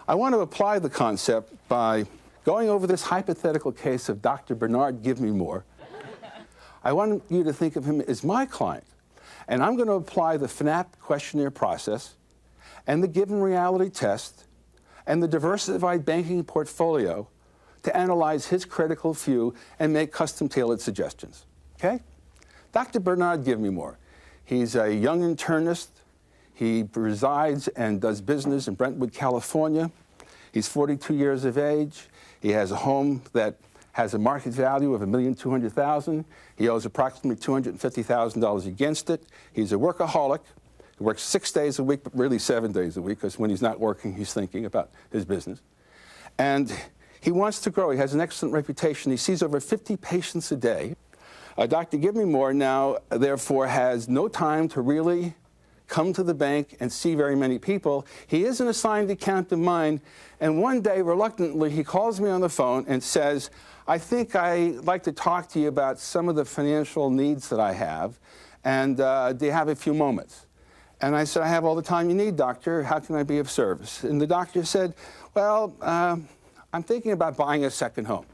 I want to apply the concept by going over this hypothetical case of Dr. Bernard Give Me More. I want you to think of him as my client. And I'm going to apply the FNAP questionnaire process and the given reality test and the diversified banking portfolio to analyze his critical few and make custom-tailored suggestions. Okay? Dr. Bernard Give Me More. He's a young internist. He resides and does business in Brentwood, California. He's 42 years of age. He has a home that has a market value of $1,200,000. He owes approximately $250,000 against it. He's a workaholic. He works 6 days a week, but really 7 days a week, because when he's not working, he's thinking about his business. And he wants to grow. He has an excellent reputation. He sees over 50 patients a day. Dr. Give Me More now, therefore, has no time to really come to the bank and see very many people. He is an assigned account of mine, and one day, reluctantly, he calls me on the phone and says, I think I'd like to talk to you about some of the financial needs that I have, and do you have a few moments? And I said, I have all the time you need, doctor. How can I be of service? And the doctor said, well, I'm thinking about buying a second home.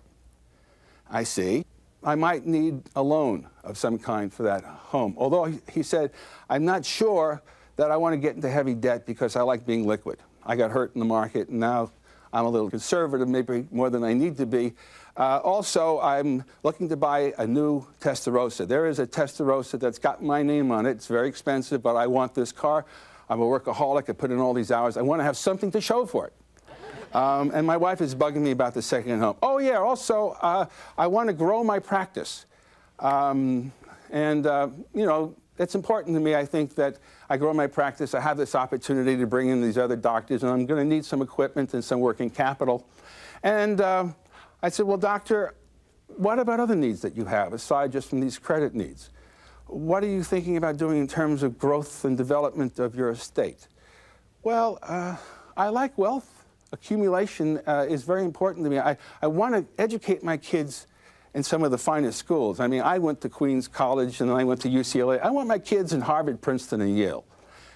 I see. I might need a loan of some kind for that home. Although he said, I'm not sure that I want to get into heavy debt because I like being liquid. I got hurt in the market, and now I'm a little conservative, maybe more than I need to be. Also, I'm looking to buy a new Testarossa. There is a Testarossa that's got my name on it. It's very expensive, but I want this car. I'm a workaholic. I put in all these hours. I want to have something to show for it. And my wife is bugging me about the second home. Oh, yeah, also, I want to grow my practice. You know, it's important to me, I think, that I grow my practice. I have this opportunity to bring in these other doctors, and I'm going to need some equipment and some working capital. And I said, well, doctor, what about other needs that you have, aside just from these credit needs? What are you thinking about doing in terms of growth and development of your estate? Well, I like wealth. Accumulation is very important to me. I want to educate my kids in some of the finest schools. I mean, I went to Queens College, and then I went to UCLA. I want my kids in Harvard, Princeton, and Yale.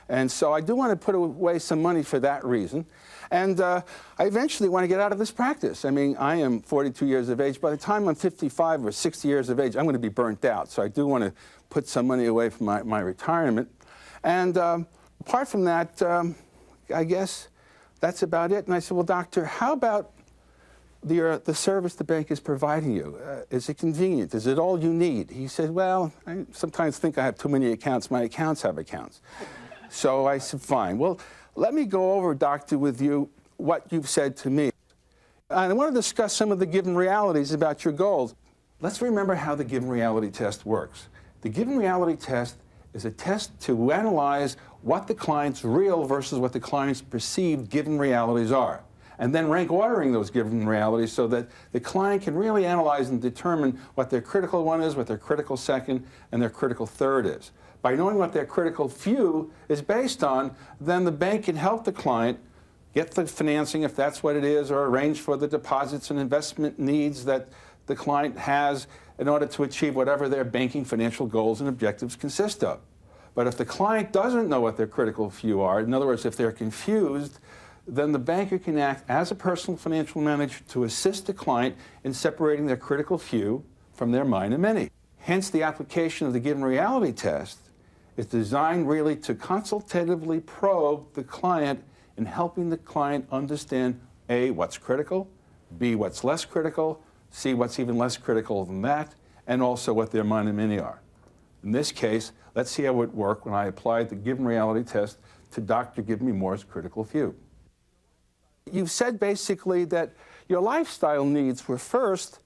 And so I do want to put away some money for that reason. And I eventually want to get out of this practice. I mean, I am 42 years of age. By the time I'm 55 or 60 years of age, I'm going to be burnt out. So I do want to put some money away from my retirement. And apart from that, I guess that's about it. And I said, well, doctor, how about the service the bank is providing you? Is it convenient? Is it all you need? He said, well, I sometimes think I have too many accounts. My accounts have accounts. So I said, fine. Well, let me go over, doctor, with you what you've said to me. And I want to discuss some of the given realities about your goals. Let's remember how the given reality test works. The given reality test is a test to analyze what the client's real versus what the client's perceived given realities are, and then rank ordering those given realities so that the client can really analyze and determine what their critical one is, what their critical second, and their critical third is. By knowing what their critical few is based on, then the bank can help the client get the financing, if that's what it is, or arrange for the deposits and investment needs that the client has in order to achieve whatever their banking financial goals and objectives consist of. But if the client doesn't know what their critical few are, in other words, if they're confused, then the banker can act as a personal financial manager to assist the client in separating their critical few from their minor many. Hence, the application of the given reality test is designed really to consultatively probe the client in helping the client understand A, what's critical, B, what's less critical, C, what's even less critical than that, and also what their minor many are. In this case, let's see how it would work when I applied the given reality test to Dr. Give Me More's critical few. You've said basically that your lifestyle needs were first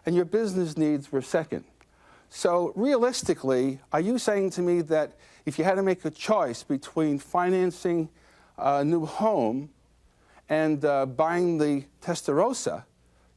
and your business needs were second. So realistically, are you saying to me that if you had to make a choice between financing a new home and buying the Testarossa,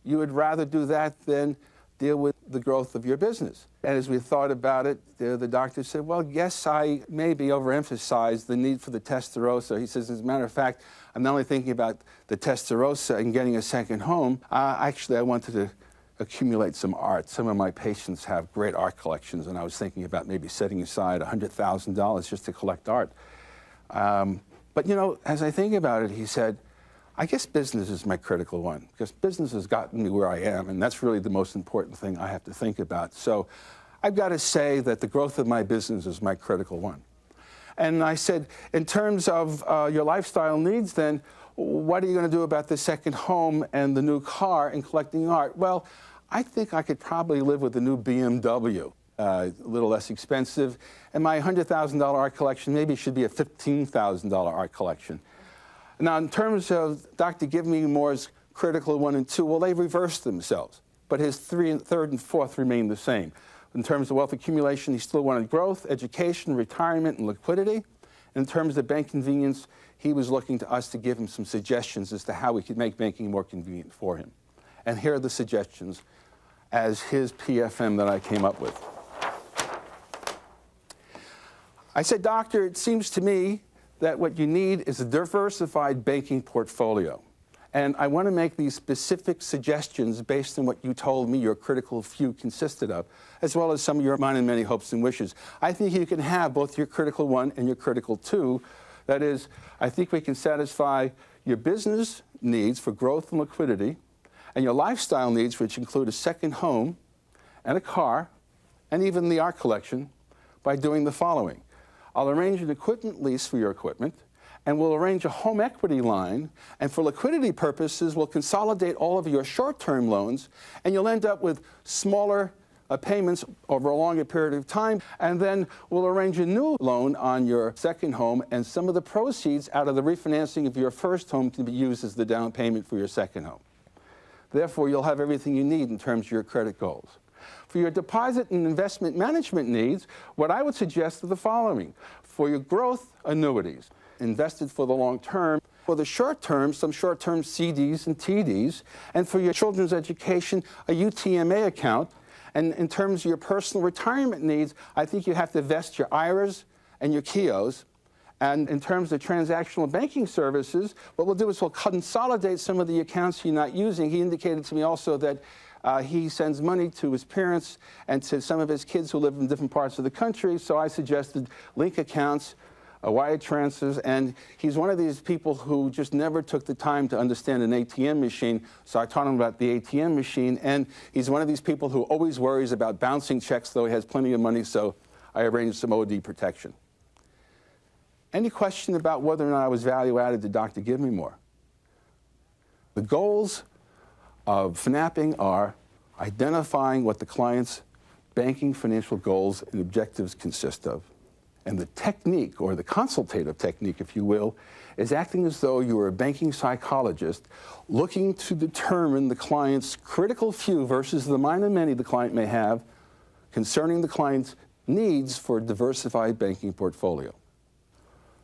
you would rather do that than deal with the growth of your business? And as we thought about it, the doctor said, well, yes, I maybe overemphasized the need for the Testarossa. He says, as a matter of fact, I'm not only thinking about the Testarossa and getting a second home, actually I wanted to accumulate some art. Some of my patients have great art collections, and I was thinking about maybe setting aside $100,000 just to collect art. But, you know, as I think about it, he said, I guess business is my critical one, because business has gotten me where I am, and that's really the most important thing I have to think about. So I've got to say that the growth of my business is my critical one. And I said, in terms of your lifestyle needs, then what are you going to do about the second home and the new car and collecting art? Well, I think I could probably live with a new BMW, a little less expensive, and my $100,000 art collection maybe should be a $15,000 art collection. Now, in terms of Dr. Give Me More's critical 1 and 2, well, they reverse themselves, but his third and fourth remain the same. In terms of wealth accumulation, he still wanted growth, education, retirement, and liquidity. In terms of bank convenience, he was looking to us to give him some suggestions as to how we could make banking more convenient for him. And here are the suggestions as his PFM that I came up with. I said, Doctor, it seems to me that what you need is a diversified banking portfolio. And I want to make these specific suggestions based on what you told me your critical few consisted of, as well as some of your mine and many hopes and wishes. I think you can have both your critical 1 and your critical 2. That is, I think we can satisfy your business needs for growth and liquidity, and your lifestyle needs, which include a second home and a car, and even the art collection, by doing the following. I'll arrange an equipment lease for your equipment, and we'll arrange a home equity line, and for liquidity purposes, we'll consolidate all of your short-term loans, and you'll end up with smaller payments over a longer period of time, and then we'll arrange a new loan on your second home, and some of the proceeds out of the refinancing of your first home can be used as the down payment for your second home. Therefore, you'll have everything you need in terms of your credit goals. For your deposit and investment management needs, what I would suggest are the following. For your growth annuities, invested for the long term. For the short term, some short-term CDs and TDs. And for your children's education, a UTMA account. And in terms of your personal retirement needs, I think you have to vest your IRAs and your KEOs. And in terms of transactional banking services, what we'll do is we'll consolidate some of the accounts you're not using. He indicated to me also that he sends money to his parents and to some of his kids who live in different parts of the country. So I suggested link accounts, wire transfers, and he's one of these people who just never took the time to understand an ATM machine, so I taught him about the ATM machine, and he's one of these people who always worries about bouncing checks, though he has plenty of money, so I arranged some OD protection. Any question about whether or not I was value-added to Dr. Give Me More? The goals of FNAPing are identifying what the client's banking financial goals and objectives consist of. And the technique, or the consultative technique, if you will, is acting as though you were a banking psychologist looking to determine the client's critical few versus the mine and many the client may have concerning the client's needs for a diversified banking portfolio.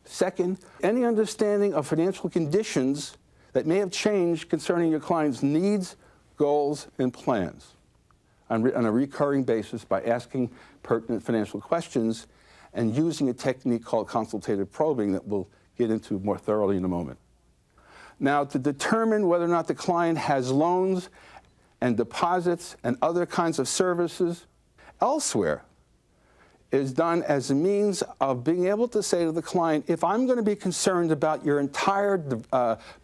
Second, any understanding of financial conditions that may have changed concerning your client's needs, goals, and plans on a recurring basis by asking pertinent financial questions and using a technique called consultative probing that we'll get into more thoroughly in a moment. Now, to determine whether or not the client has loans and deposits and other kinds of services elsewhere is done as a means of being able to say to the client, if I'm going to be concerned about your entire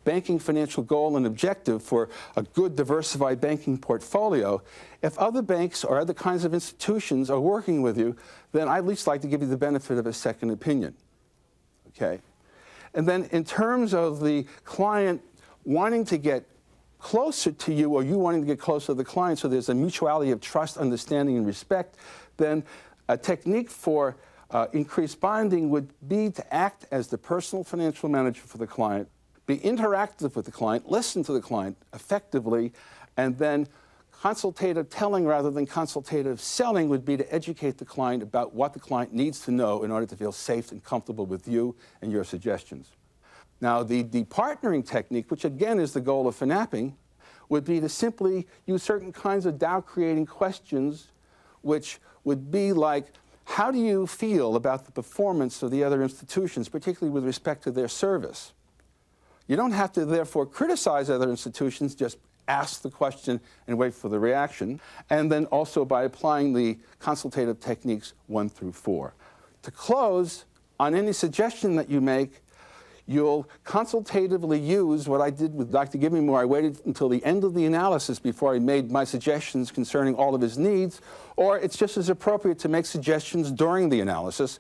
banking financial goal and objective for a good diversified banking portfolio, if other banks or other kinds of institutions are working with you, then I'd at least like to give you the benefit of a second opinion, okay? And then in terms of the client wanting to get closer to you or you wanting to get closer to the client so there's a mutuality of trust, understanding, and respect, then a technique for increased bonding would be to act as the personal financial manager for the client, be interactive with the client, listen to the client effectively, and then consultative telling rather than consultative selling would be to educate the client about what the client needs to know in order to feel safe and comfortable with you and your suggestions. Now, the partnering technique, which again is the goal of FNAPing, would be to simply use certain kinds of doubt-creating questions which would be like, how do you feel about the performance of the other institutions, particularly with respect to their service? You don't have to, therefore, criticize other institutions, just ask the question and wait for the reaction. And then also by applying the consultative techniques 1 through 4. To close, on any suggestion that you make, you'll consultatively use what I did with Dr. Give-Me-More. I waited until the end of the analysis before I made my suggestions concerning all of his needs, or it's just as appropriate to make suggestions during the analysis.